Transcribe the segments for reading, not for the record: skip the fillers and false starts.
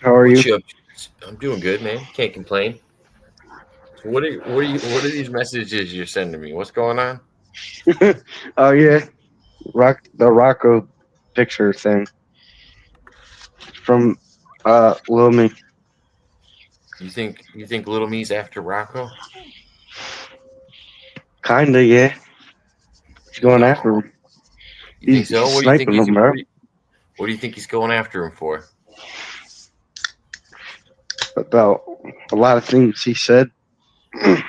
How are What you? you up to? I'm doing good, man. Can't complain. So what are these messages you're sending me? What's going on? Oh yeah, the Rocco picture thing from Lil Me. You think Little Me's after Rocco? Kinda, yeah. He's going after No. him. You think He's so? What do you think sniping he's him, bro. what do you think he's going after him for? About a lot of things he said. A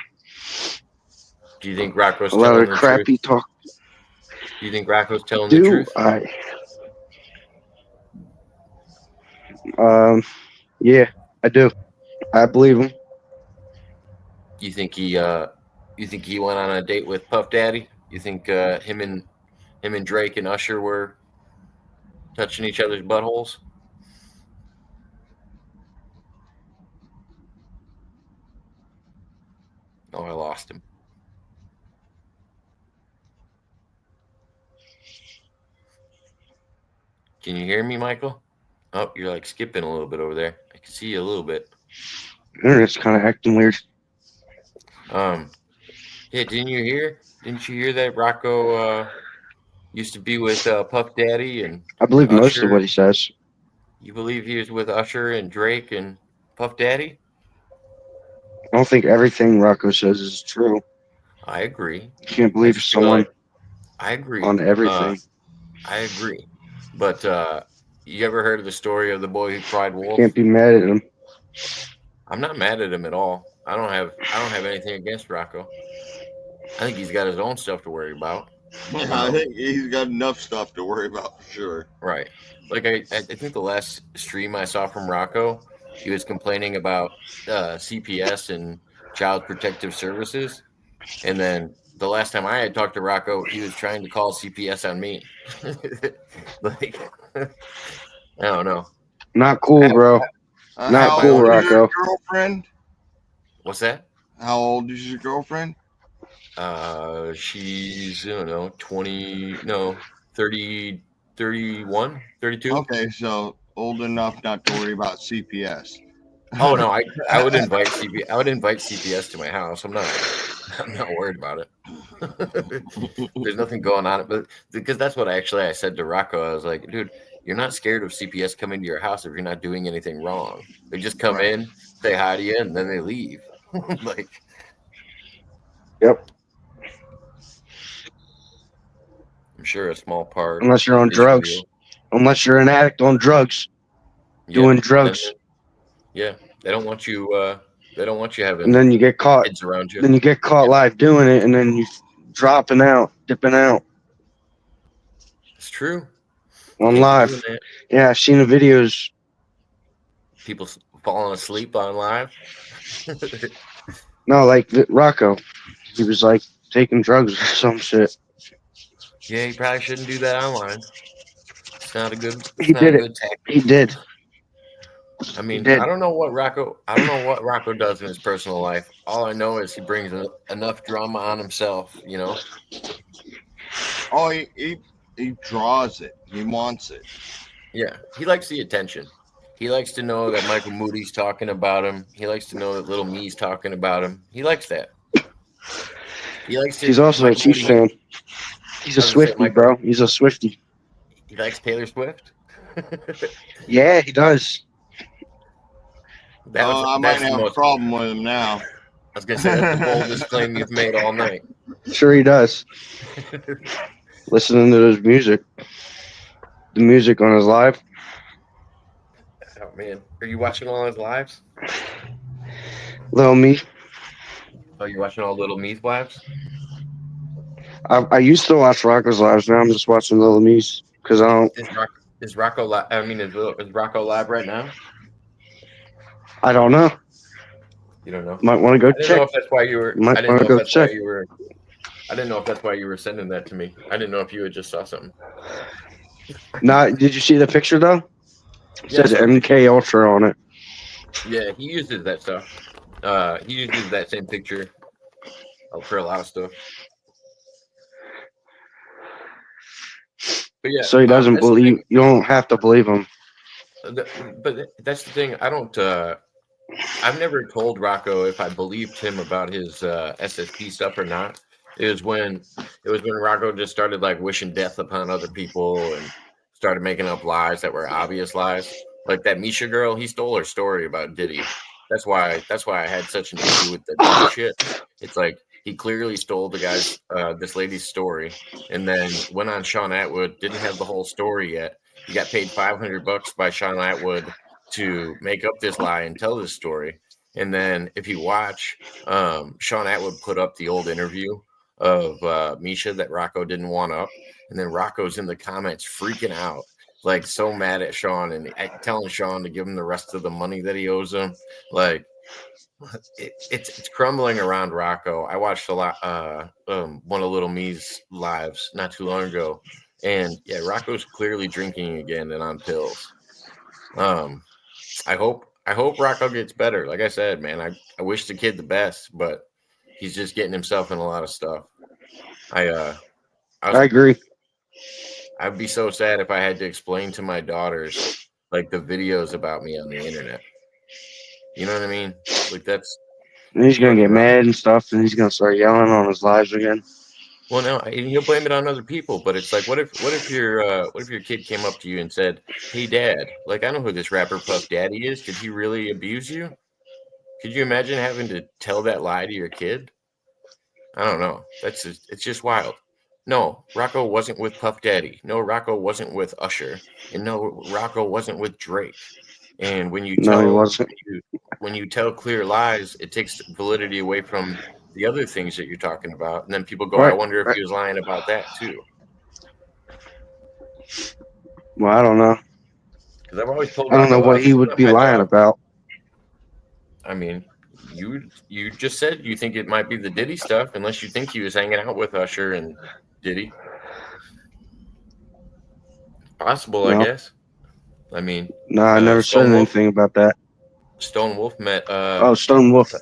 Do you think Rocco's lot telling of the crap truth? he talked. Do you think Rocco's telling the Do truth? I? Um, yeah, I do. I believe him. You think he went on a date with Puff Daddy? You think him and Drake and Usher were touching each other's buttholes? Oh, I lost him. Can you hear me, Michael? Oh, you're like skipping a little bit over there. I can see you a little bit. Internet's kind of acting weird. Um, yeah, Didn't you hear that Rocco used to be with Puff Daddy I and believe most of Usher? what he says. You believe he was with Usher and Drake and Puff Daddy? I don't think everything Rocco says is true. I agree. You can't I believe just feel someone like I agree. on everything. I agree. But you ever heard of the story of the boy who cried You can't wolf? be mad at him. I'm not mad at him at all. I don't have anything against Rocco. I think he's got his own stuff to worry about. You Yeah, I know, think he's got enough stuff to worry about for sure. right? Like I think the last stream I saw from Rocco, he was complaining about CPS and Child Protective Services, and then the last time I had talked to Rocco, he was trying to call CPS on me. Like I don't know. Not I cool, have bro. I Not have my How cool, old own is issues. your Rocco. girlfriend? What's that? How old is your girlfriend? She's I don't know 20 no 30 31 32. Okay, so old enough not to worry about CPS. Oh no, I would invite CPS to my house. I'm not worried about it. There's nothing going on, but because that's what I said to Rocco. I was like, dude, you're not scared of CPS coming to your house if you're not doing anything wrong. They just come Right. in, say hi to you, and then they leave. Like Yep. I'm sure a small part Unless you're on is drugs. real. Unless you're an addict on drugs, Yeah, doing then drugs, yeah, they don't want you. They don't want you and having then you get caught. kids around you. Then you get caught Yeah, live doing it, and then you dropping out, dipping out it's true. on Can't be live. doing that. Yeah, I've seen the videos. People falling asleep on live. No, like Rocco, he was like taking drugs or some shit. Yeah, you probably shouldn't do that online. It's not a good. It's He not a did it. good tactic. He did. I He mean, I did. don't know what Rocco. I don't know what Rocco does in his personal life. All I know is he brings enough drama on himself. You know. Oh, he draws it. He wants it. Yeah, he likes the attention. He likes to know that Michael Moody's talking about him. He likes to know that Little Me's talking about him. He likes that. He likes He's to. also a Michael Chiefs Moody. fan. He's a I was gonna say Swifty, Michael. bro. He's a Swifty. He likes Taylor Swift. Yeah, he does. Oh, I might That's the have a most. problem with him now. I was gonna say that's the boldest claim you've made all night. Sure, he does. Listening to his music, the music on his live. Oh man, are you watching all his lives? Little me. Oh, you're watching all Little Me's lives? I used to watch Rocco's lives. Now I'm just watching Little Me's because I don't. Is Rock is Rocco li- I mean is Rocco live right now? I don't know. You don't know. Might want to go I didn't know check. if that's why you were. You might I didn't want know to if go that's why check. you were. I didn't know if that's why you were sending that to me. I didn't know if you had just saw something. Nah, did you see the picture though? It Yeah, I said saw the picture. MK Ultra on it. Yeah, he uses that stuff. He uses that same picture for a lot of stuff. But yeah, So he doesn't that's the believe. thing. You don't have to believe him. But that's the thing. I don't. I've never told Rocco if I believed him about his SSP stuff or not. It was when Rocco just started like wishing death upon other people and started making up lies that were obvious lies. Like that Misha girl, he stole her story about Diddy. That's why I had such an issue with the Diddy shit. It's like he clearly stole this lady's story, and then went on Sean Atwood, didn't have the whole story yet. He got paid $500 by Sean Atwood to make up this lie and tell this story. And then if you watch, Sean Atwood put up the old interview of Misha that Rocco didn't want up, and then Rocco's in the comments freaking out, like so mad at Sean and telling Sean to give him the rest of the money that he owes him. Like it's crumbling around Rocco. I watched a lot one of Little Me's lives not too long ago, and yeah, Rocco's clearly drinking again and on pills. I hope Rocco gets better. Like I said, man, I wish the kid the best, but he's just getting himself in a lot of stuff. I agree. I'd be so sad if I had to explain to my daughters like the videos about me on the internet. You know what I mean? Like that's. And he's gonna get mad and stuff, and he's gonna start yelling on his lives again. Well, no, and he'll blame it on other people, but it's like, what if your kid came up to you and said, "Hey, Dad, like I know who this rapper Puff Daddy is. Did he really abuse you?" Could you imagine having to tell that lie to your kid? I don't know. It's just wild. No, Rocco wasn't with Puff Daddy. No, Rocco wasn't with Usher, and no, Rocco wasn't with Drake. And when you No, tell he wasn't. when you tell clear lies, it takes validity away from the other things that you're talking about, and then people go, Right, "I wonder if right. he was lying about that too." Well, I don't know. Because I've always told I don't know Rocco, what he would be lying about. I mean, you just said you think it might be the Diddy stuff, unless you think he was hanging out with Usher and Diddy. Possible, I No. guess. I mean, No, I never said anything about that. Stone Wolf met. Stone Wolf.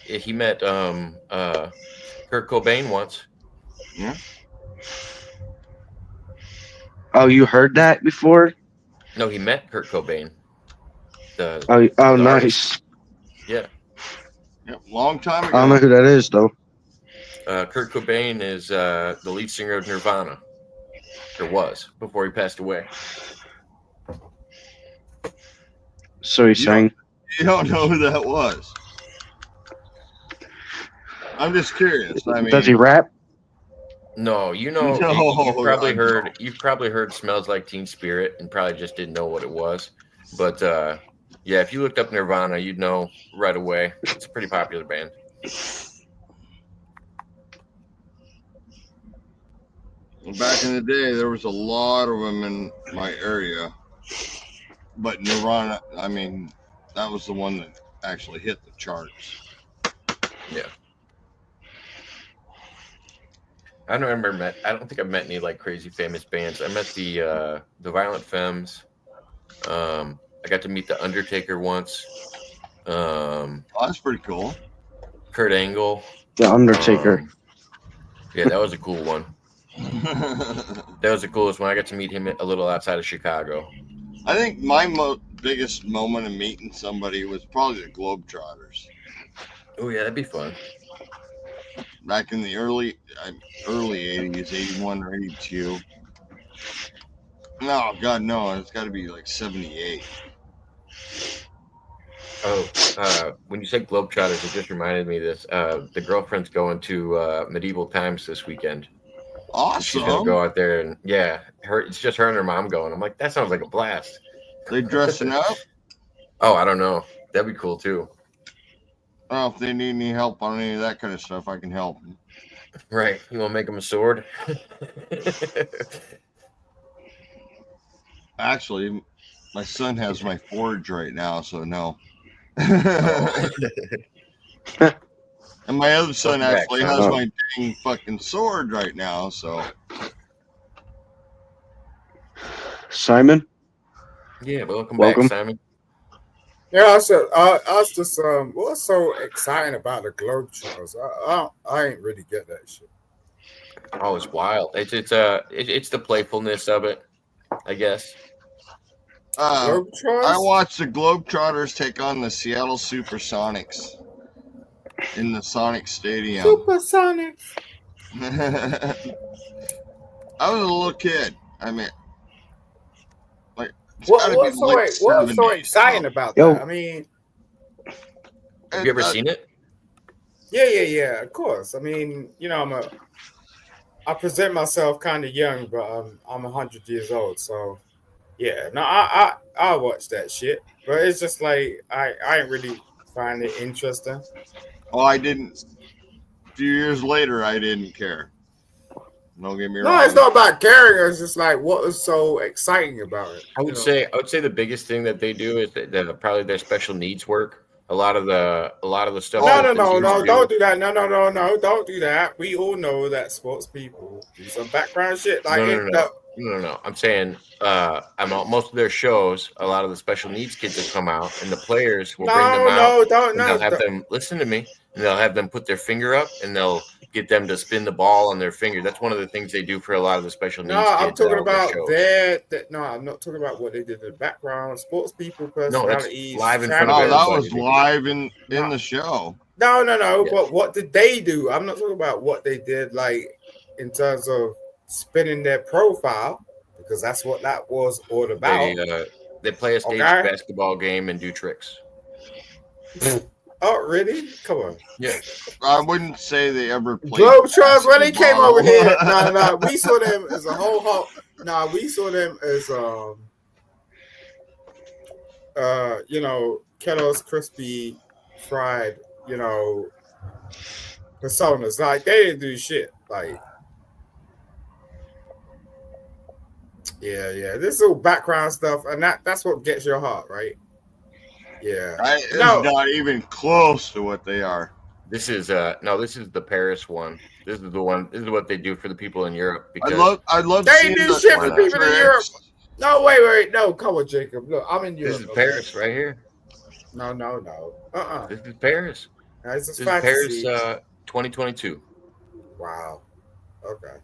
He met Kurt Cobain once. Yeah. Oh, you heard that before? No, he met Kurt Cobain. The nice. artist. Yeah. Yep, long time ago. I don't know who that is though. Kurt Cobain is the lead singer of Nirvana. Or was before he passed away. So he's saying. You don't know who that was. I'm just curious. I mean, does he rap? No, No, you've probably heard "Smells Like Teen Spirit" and probably just didn't know what it was. But yeah, if you looked up Nirvana, you'd know right away. It's a pretty popular band. Back in the day, there was a lot of them in my area, but Nirvana, I mean, that was the one that actually hit the charts. Yeah. I don't think I've met any like crazy famous bands. I met the Violent Femmes. I got to meet the Undertaker once. That's pretty cool. Kurt Angle. The Undertaker. Yeah, that was a cool one. That was the coolest one. I got to meet him a little outside of Chicago. I think my biggest moment of meeting somebody was probably the Globetrotters. Oh yeah, that'd be fun. Back in the early 80s, 81 or 82. No, God, no. It's got to be like 78. Oh, when you said Globetrotters, it just reminded me of this. The girlfriend's going to Medieval Times this weekend. Awesome. She's going to go out there and, yeah, it's just her and her mom going. I'm like, that sounds like a blast. They dressing up? Oh, I don't know. That'd be cool, too. Well, if they need any help on any of that kind of stuff, I can help them. Right. You want to make them a sword? Actually, my son has my forge right now, so no. Oh. And my other son actually has Oh. my dang fucking sword right now, so. Yeah, Simon? welcome Welcome. back, Simon. Yeah, I said I was just what's so exciting about the Globetrotters? I ain't really get that shit. Oh, it's wild. It's the playfulness of it, I guess. I Globetrotters? watched the Globetrotters take on the Seattle Supersonics in the Sonic Stadium. Supersonics. I was a little kid. I mean, like, it's What gotta be what's so late wait, what's so 70s, exciting so- about Yo. that? I mean, Have you ever seen it? yeah, of course. I mean, you know, I present myself kind of young, but I'm 100 years old, so yeah. No, I watch that shit, but it's just like I ain't really find it interesting. Oh, I didn't. A few years later, I didn't care. Don't get me No, wrong. it's not about caring. It's just like what is so exciting about it. I would say the biggest thing that they do is that probably their special needs work. A lot of the stuff. Oh, that the No, teams do- don't do that. No, don't do that. We all know that sports people do some background shit. Like No. I'm saying, most of their shows, a lot of the special needs kids will come out, and the players will bring them out. They'll have them listen to me, and they'll have them put their finger up, and they'll get them to spin the ball on their finger. That's one of the things they do for a lot of the special needs No, kids. I'm talking at all about their shows. no, I'm not talking about what they did in the background. Sports people, No, that's personalities. live in front of No, everybody. that was live in No. the show. No. Yeah. But what did they do? I'm not talking about what they did, like in terms of spinning their profile, because that's what that was all about. They play a staged basketball game and do tricks. Oh, really? Come on. Yeah. I wouldn't say they ever played. Globetrotters, when they came basketball. over here, no, we saw them as a whole. No, we saw them as you know, Kellogg's crispy fried, you know, personas. Like they didn't do shit. Like, yeah. This is all background stuff, and that's what gets your heart, right? Yeah. It's not even close to what they are. This is the Paris one. This is the one. This is what they do for the people in Europe. Because I love. They seeing do the- shit for the people in tricks. Europe. No, wait. No, come on, Jacob. Look, I'm in Europe. this is Paris right here. No. This is Paris. This This is is Paris, fantasy. 2022. Wow. Okay.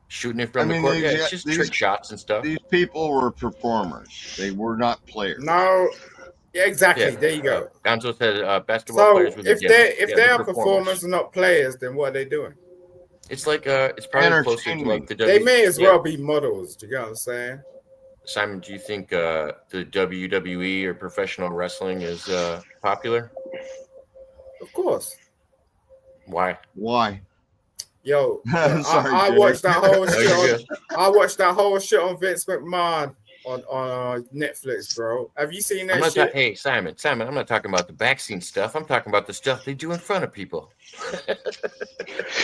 Shooting it from I the mean, court. these- Yeah, it's just these- trick shots and stuff. These people were performers. They were not players. No. Yeah, exactly. Yeah. There you go. Gonzo said basketball So players with if they're are performers and not players, then what are they doing? it's like it's probably closer to like the They may as yeah. well be models. Do you get what I'm saying? Simon, do you think the WWE or professional wrestling is popular? Of course. Why? Why? Yo, Sorry, I Jimmy. watched that whole No, you're shit. I watched that whole shit on Vince McMahon on Netflix, bro. Have you seen that shit? Hey, Simon, I'm not talking about the backseat stuff. I'm talking about the stuff they do in front of people.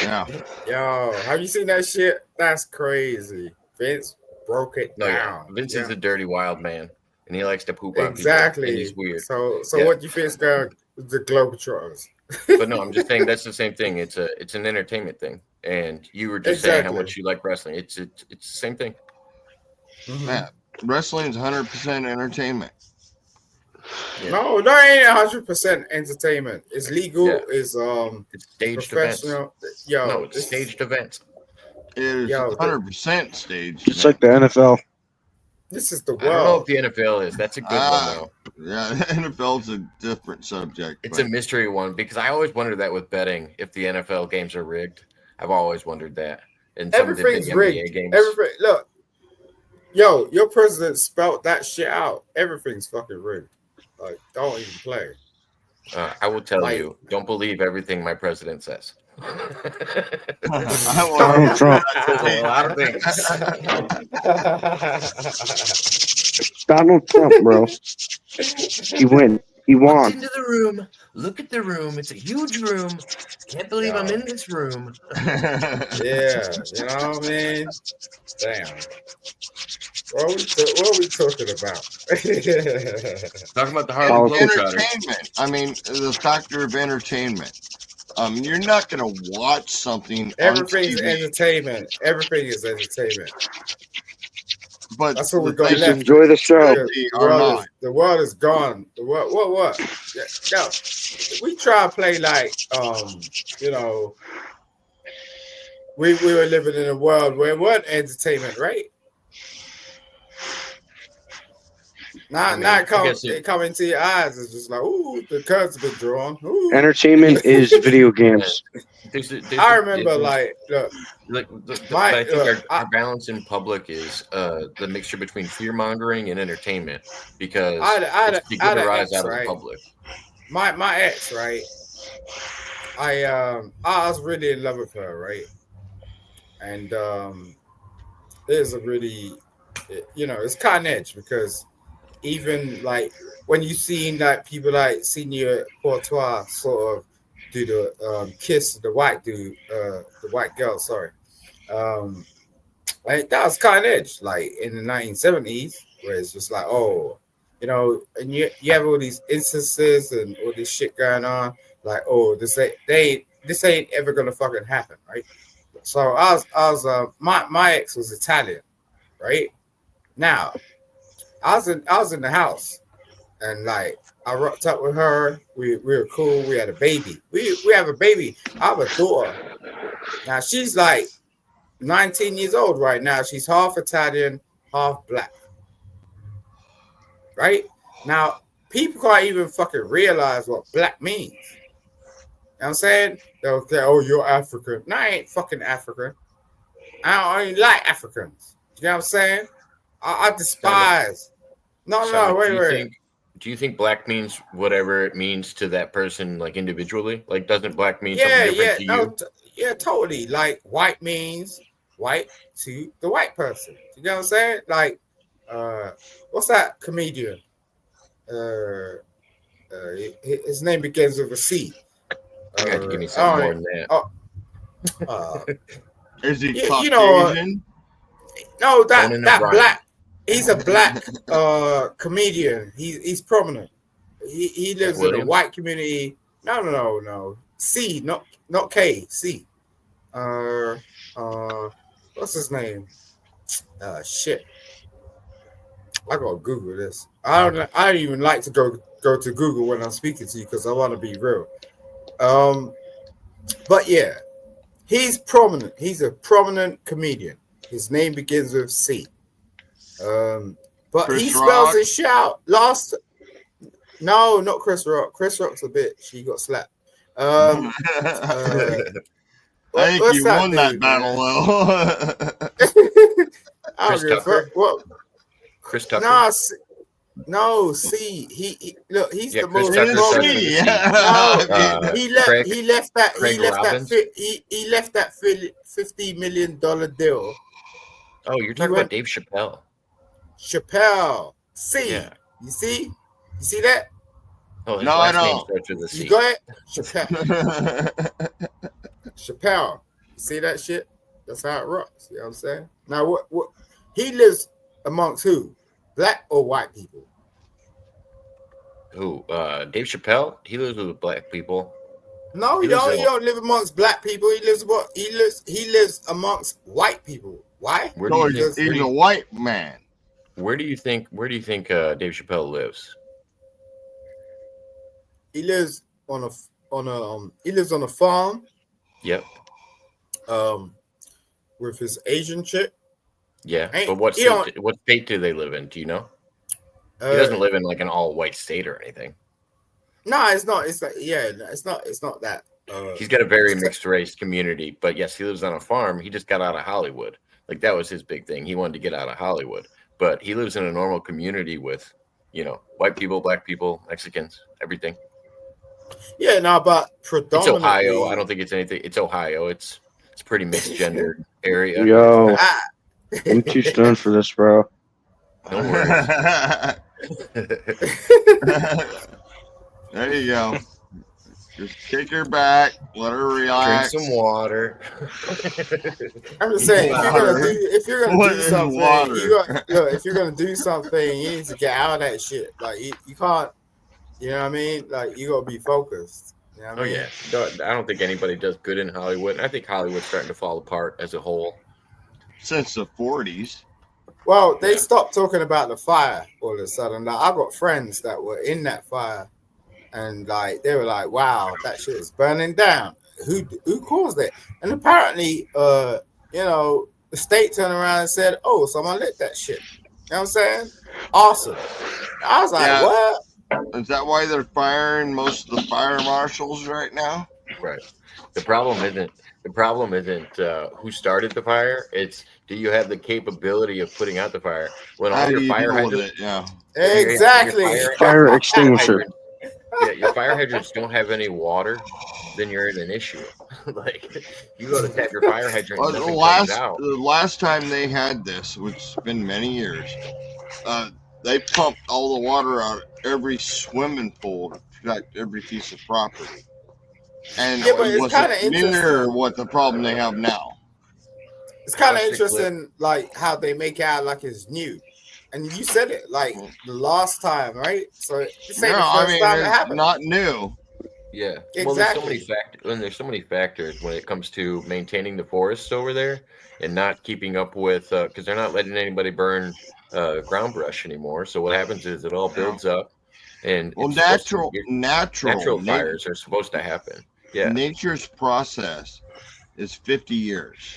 Yeah. Yo, have you seen that shit? That's crazy. Vince broke it down. Vince is a dirty wild man, and he likes to poop on people. Exactly. And he's weird. So what do you think is going the Globetrotters? But no, I'm just saying that's the same thing. It's an entertainment thing, and you were just saying how much you like wrestling. It's the same thing. Mm-hmm. Yeah. Wrestling's 100% entertainment. Yeah. No, that ain't 100% entertainment. It's legal. Yeah. It's staged professional. events. Yo, No, it's staged events. It is 100% staged. Just like the NFL. This is the I don't know world. if the NFL is. That's a good one though. Yeah, NFL's a different subject. It's a mystery one because I always wondered that with betting if the NFL games are rigged. I've always wondered that. And some of the big Everything's NBA rigged. games. Everything. Look, yo, your president spelled that shit out. Everything's fucking rigged. Like, don't even play. I will tell you, don't believe everything my president says. Donald Trump. A lot of things. Donald Trump, bro. He won. He Walked won. into the room. Look at the room. It's a huge room. Can't believe I'm in this room. Yeah, you know what I mean? Damn. What are we talking about? Talking about the Harlem Globetrotters. Entertainment. I mean, the factor of entertainment. You're not going to watch something. Everything's on TV, entertainment. Everything is entertainment. but That's what we're the going thing Just left. enjoy the show. The world is gone. The world, what? Yeah, no, we try to play like, you know, we were living in a world where it wasn't entertainment, right? It come into your eyes. It's just like, ooh, the curtain's been drawn. Ooh. Entertainment is video games. I remember, like, look, I think our balance in public is the mixture between fear mongering and entertainment, because it's to get a rise out of the public. My ex, right? I was really in love with her, right? And there's a really, it's kind of edge, because even like when you seen like people like Senior Courtois sort of do the kiss the white dude, the white girl, sorry. Like that was kind of edge, like in the 1970s, where it's just like, oh, and you have all these instances and all this shit going on, like, oh, this ain't ever gonna fucking happen, right? So my ex was Italian, right? Now, I was in the house, and like I rocked up with her. We were cool. We had a baby. We have a baby. I have a daughter. Now she's like 19 years old right now. She's half Italian, half black. Right? Now, people can't even fucking realize what black means. You know what I'm saying? They'll say, oh, you're African. No, I ain't fucking African. I don't even like Africans. You know what I'm saying? I despise. Wait. Do you think black means whatever it means to that person, like individually? Like, doesn't black mean something different to you? Yeah, totally. Like, white means white to the white person. You know what I'm saying? Like, what's that comedian? His name begins with a C. You got to give me something more than that. Is he Caucasian? No, that black. He's a black comedian. He's prominent. He lives in a white community. No. C, not K. C. What's his name? Shit. I gotta Google this. I don't even like to go to Google when I'm speaking to you, because I want to be real. But yeah, he's prominent. He's a prominent comedian. His name begins with C. But Chris he spells Rock. his shit out. No, not Chris Rock. Chris Rock's a bitch. He got slapped. I think you won that battle, though. Chris Tucker? What? Chris Tucker? No, see, he look, he's the Chris most. He left that $50 million deal. Oh, you're talking about Dave Chappelle. Yeah. You see that? Oh, his last name starts with a C. You go ahead, Chappelle. You see that shit? That's how it rocks. You know what I'm saying? Now, what he lives amongst who? Black or white people? Who? Dave Chappelle? He lives with black people. No, he don't live amongst black people. He lives amongst white people. Why? He's a white man. Where do you think Dave Chappelle lives? He lives on a farm. Yep. With his Asian chick. Yeah, but what state do they live in? Do you know? He doesn't live in like an all-white state or anything. No, it's not. It's like, it's not that. He's got a very mixed race community, but yes, he lives on a farm. He just got out of Hollywood. Like that was his big thing. He wanted to get out of Hollywood, but he lives in a normal community with, white people, black people, Mexicans, everything. Yeah, no, but predominantly it's Ohio. I don't think it's anything. It's Ohio. It's a pretty mixed gendered area. Yo, I'm too stoned for this, bro. No worries. There you go. Just kick her back, let her relax. Drink some water. I'm just saying, if you're gonna do something, you need to get out of that shit. Like you can't, you know what I mean? Like you gotta be focused. You know what I mean? Yeah. I don't think anybody does good in Hollywood. I think Hollywood's starting to fall apart as a whole. Since the 40s. Well, they stopped talking about the fire all of a sudden. Like, I got friends that were in that fire, and like they were like, "Wow, that shit is burning down. Who caused it?" And apparently, the state turned around and said, "Oh, someone lit that shit." what I'm saying? Awesome. I was like, Yeah. what? Is that why they're firing most of the fire marshals right now? Right. The problem isn't who started the fire. It's do you have the capability of putting out the fire when How all do your you fire deal with hydrants, it? Yeah. Exactly. Fire extinguisher. your fire hydrants don't have any water, then you're in an issue. Like you go to tap your fire hydrant, Well, and nothing comes out. the last time they had this, which has been many years, they pumped all the water out of every swimming pool to protect every piece of property. And Yeah, but it it's wasn't kind of near interesting. what the problem they have now. It's kind of Watch the clip. interesting, like how they make it out like it's new. And you said it like the last time, right? So this ain't No, the I first mean, time it it's happened. not new. Yeah. Well, there's so many Exactly. there's so many factors when it comes to maintaining the forests over there and not keeping up with because they're not letting anybody burn ground brush anymore. So what happens is it all builds up, and Well, it's supposed to natural natural fires are supposed to happen. Yeah. nature's process is 50 years.